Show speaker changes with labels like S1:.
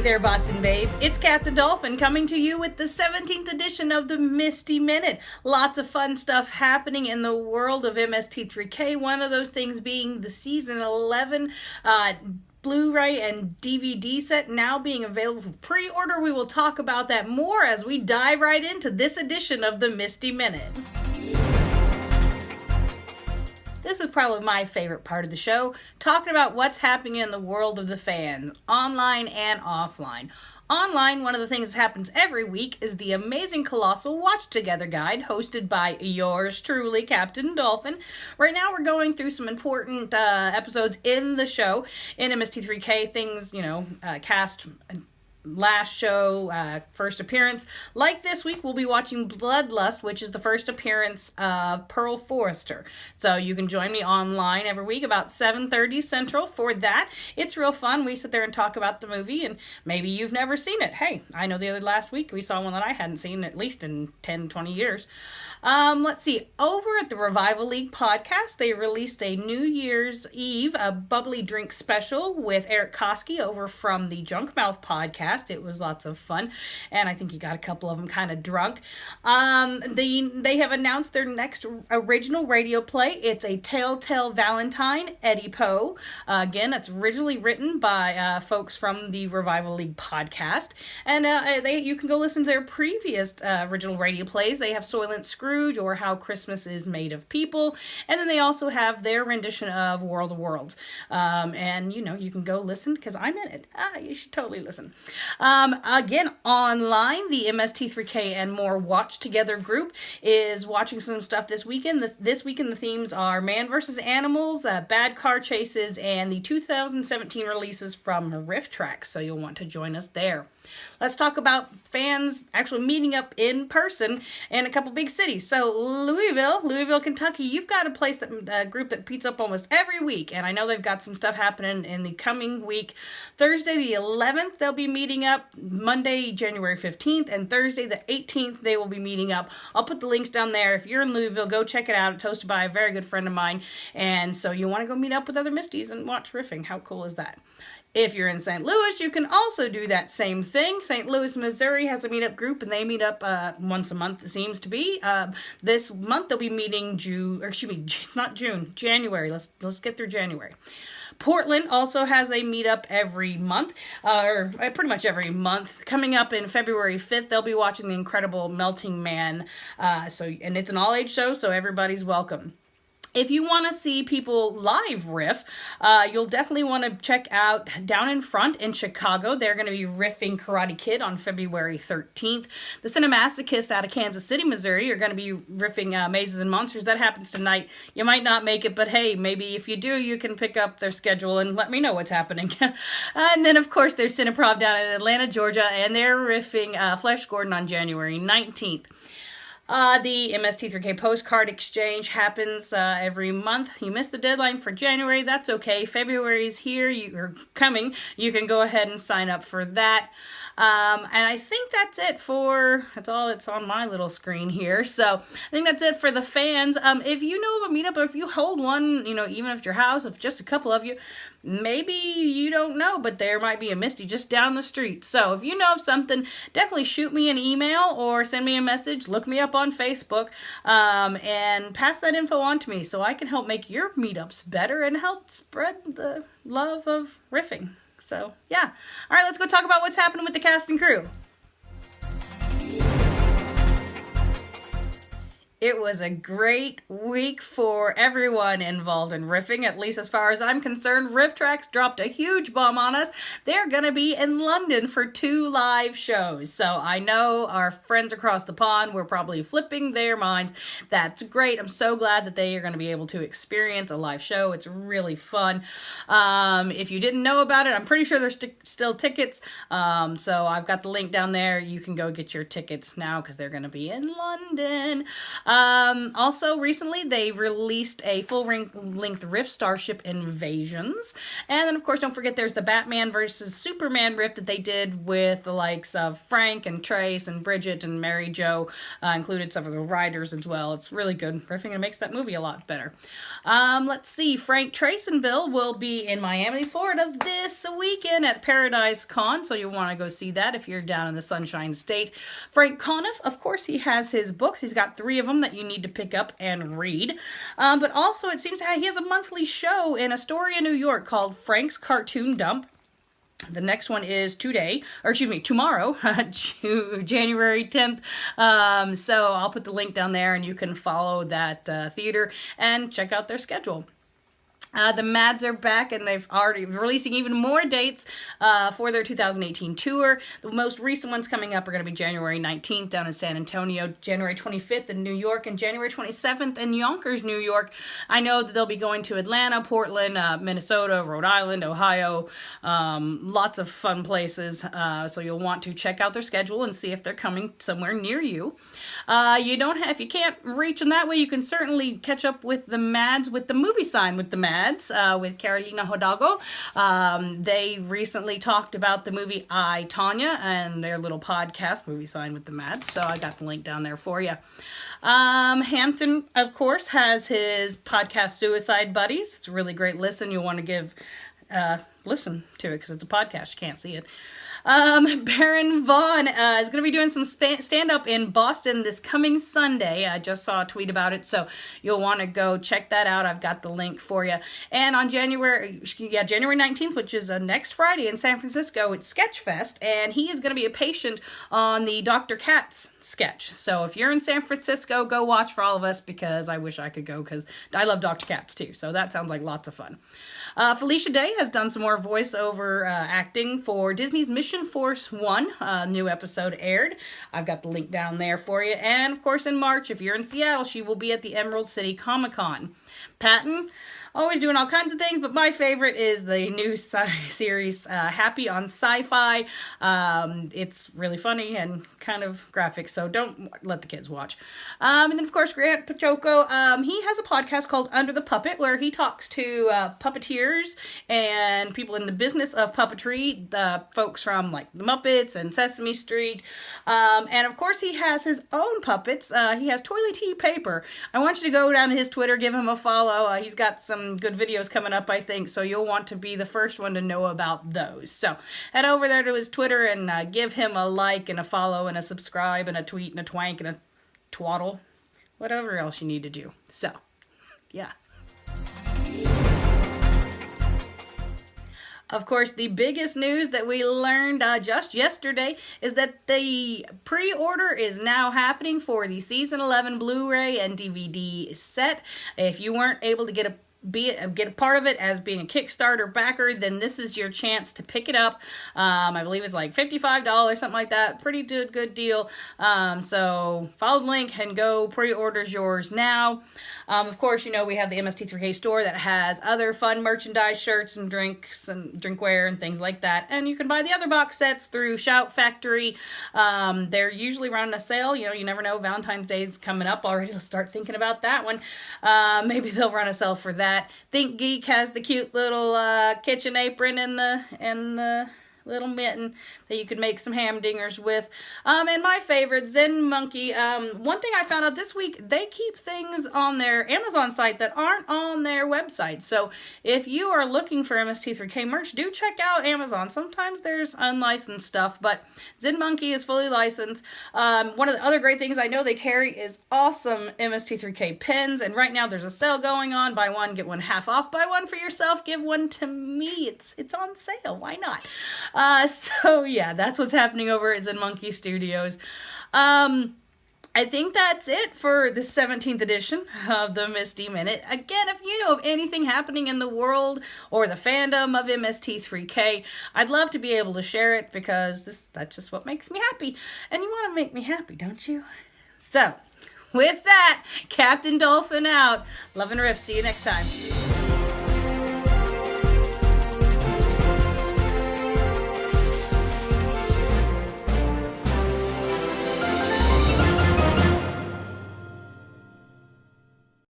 S1: there, bots and babes. It's Captain Dolphin coming to you with the 17th edition of the MSTie Minute. Lots of fun stuff happening in the world of MST3K. One of those things being the Season 11 Blu-ray and DVD set now being available for pre-order. We will talk about that more as we dive right into this edition of the MSTie Minute. This is probably my favorite part of the show, talking about what's happening in the world of the fans, online and offline. Online, one of the things that happens every week is the amazing Colossal Watch Together guide, hosted by yours truly, Captain Dolphin. Right now, we're going through some important episodes in the show, in MST3K, things, cast last show, first appearance. Like this week, we'll be watching Bloodlust, which is the first appearance of Pearl Forrester. So you can join me online every week about 7:30 Central for that. It's real fun. We sit there and talk about the movie, and maybe you've never seen it. Hey, I know last week we saw one that I hadn't seen at least in 10, 20 years. Let's see. Over at the Revival League podcast, they released a New Year's Eve, a bubbly drink special with Eric Koski over from the Junk Mouth podcast. It was lots of fun, and I think he got a couple of them kind of drunk. They have announced their next original radio play. It's a Telltale Valentine, Eddie Poe. Again, that's originally written by folks from the Revival League podcast, and you can go listen to their previous original radio plays. They have Soylent Scrooge or How Christmas is Made of People, and then they also have their rendition of World of Worlds. And you can go listen because I'm in it. You should totally listen. Again, online, the MST3K and More Watch Together group is watching some stuff this weekend. This weekend, the themes are Man vs. Animals, Bad Car Chases, and the 2017 releases from RiffTrax, so you'll want to join us there. Let's talk about fans actually meeting up in person in a couple big cities. So Louisville, Kentucky, you've got a group that meets up almost every week, and I know they've got some stuff happening in the coming week. Thursday the 11th, they'll be meeting up. Monday, January 15th, and Thursday the 18th, they will be meeting up. I'll put the links down there. If you're in Louisville, go check it out. It's hosted by a very good friend of mine, and so you want to go meet up with other Misties and watch riffing. How cool is that? If you're in St. Louis, you can also do that same thing. St. Louis, Missouri has a meetup group, and they meet up once a month, it seems to be. This month, they'll be meeting January. Let's get through January. Portland also has a meetup every month, or pretty much every month. Coming up in February 5th, they'll be watching The Incredible Melting Man. And it's an all-age show, so everybody's welcome. If you want to see people live riff, you'll definitely want to check out Down in Front in Chicago. They're going to be riffing Karate Kid on February 13th. The Cinemasochists out of Kansas City, Missouri are going to be riffing Mazes and Monsters. That happens tonight. You might not make it, but hey, maybe if you do, you can pick up their schedule and let me know what's happening. And then, of course, there's Cineprov down in Atlanta, Georgia, and they're riffing Flesh Gordon on January 19th. The MST3K Postcard Exchange happens every month. You missed the deadline for January. That's okay. February's here. You're coming. You can go ahead and sign up for that. And I think that's all that's on my little screen here. So I think that's it for the fans. If you know of a meetup, or if you hold one, even if it's your house, if just a couple of you, maybe you don't know, but there might be a Misty just down the street. So if you know of something, definitely shoot me an email or send me a message. Look me up on Facebook, and pass that info on to me so I can help make your meetups better and help spread the love of riffing. So, yeah. All right, let's go talk about what's happening with the cast and crew. It was a great week for everyone involved in riffing, at least as far as I'm concerned. RiffTrax dropped a huge bomb on us. They're going to be in London for 2 live shows. So I know our friends across the pond were probably flipping their minds. That's great. I'm so glad that they are going to be able to experience a live show. It's really fun. If you didn't know about it, I'm pretty sure there's still tickets. So I've got the link down there. You can go get your tickets now because they're going to be in London. Also, recently, they released a full-length Riff Starship Invasions. And then, of course, don't forget there's the Batman versus Superman riff that they did with the likes of Frank and Trace and Bridget and Mary Jo, included some of the writers as well. It's really good riffing and makes that movie a lot better. Let's see, Frank, Trace, and Bill will be in Miami, Florida this weekend at Paradise Con, so you'll want to go see that if you're down in the Sunshine State. Frank Conniff, of course, he has his books. He's got 3 of them that you need to pick up and read. But also, it seems he has a monthly show in Astoria, New York called Frank's Cartoon Dump. The next one is tomorrow, January 10th. So I'll put the link down there and you can follow that theater and check out their schedule. The Mads are back, and they've already releasing even more dates for their 2018 tour. The most recent ones coming up are going to be January 19th down in San Antonio, January 25th in New York, and January 27th in Yonkers, New York. I know that they'll be going to Atlanta, Portland, Minnesota, Rhode Island, Ohio, lots of fun places. So you'll want to check out their schedule and see if they're coming somewhere near you. If you can't reach them that way, you can certainly catch up with the Mads with the movie sign with the Mads. With Carolina Hidalgo. They recently talked about the movie I, Tonya, and their little podcast, Movie Sign with the Mads, so I got the link down there for you. Hampton, of course, has his podcast Suicide Buddies. It's a really great listen. You'll want to listen to it because it's a podcast. You can't see it. Baron Vaughn is going to be doing some stand-up in Boston this coming Sunday. I just saw a tweet about it, so you'll want to go check that out. I've got the link for you. And on January 19th, which is next Friday in San Francisco, it's Sketchfest, and he is going to be a patient on the Dr. Katz sketch. So if you're in San Francisco, go watch for all of us, because I wish I could go, because I love Dr. Katz too, so that sounds like lots of fun. Felicia Day has done some more voiceover acting for Disney's Mission Force 1. New episode aired. I've got the link down there for you. And of course, in March, if you're in Seattle, she will be at the Emerald City Comic Con. Patton, always doing all kinds of things, but my favorite is the new series Happy on Sci-Fi. It's really funny and kind of graphic, so don't let the kids watch. And then, of course, Grant Baciocco, he has a podcast called Under the Puppet, where he talks to puppeteers and people in the business of puppetry, the folks from like the Muppets and Sesame Street. And of course, he has his own puppets. He has Toilet Paper. I want you to go down to his Twitter, give him a follow. He's got some good videos coming up, I think, so you'll want to be the first one to know about those. So head over there to his Twitter and give him a like and a follow and a subscribe and a tweet and a twank and a twaddle, whatever else you need to do. So, yeah. Of course, the biggest news that we learned just yesterday is that the pre-order is now happening for the Season 11 Blu-ray and DVD set. If you weren't able to get a part of it as being a Kickstarter backer, then this is your chance to pick it up. I believe it's like $55, something like that. Pretty good deal. So follow the link and go pre-orders yours now. Of course, you know, we have the MST3K Store that has other fun merchandise, shirts and drinks and drinkware and things like that. And you can buy the other box sets through Shout Factory. They're usually running a sale. You know, you never know. Valentine's Day is coming up already. Let's start thinking about that one. Maybe they'll run a sale for that. Thinkgeek has the cute little kitchen apron and the little mitten that you could make some hamdingers with. And my favorite, Zen Monkey. One thing I found out this week, they keep things on their Amazon site that aren't on their website. So if you are looking for MST3K merch, do check out Amazon. Sometimes there's unlicensed stuff, but Zen Monkey is fully licensed. One of the other great things I know they carry is awesome MST3K pins, and right now there's a sale going on. Buy one, get one half off. Buy one for yourself, give one to me. It's on sale. Why not? So yeah, that's what's happening over at Zen Monkey Studios. I think that's it for the 17th edition of the MSTie Minute. Again, if you know of anything happening in the world or the fandom of MST3K, I'd love to be able to share it, because that's just what makes me happy. And you want to make me happy, don't you? So, with that, Captain Dolphin out. Love and Riff. See you next time.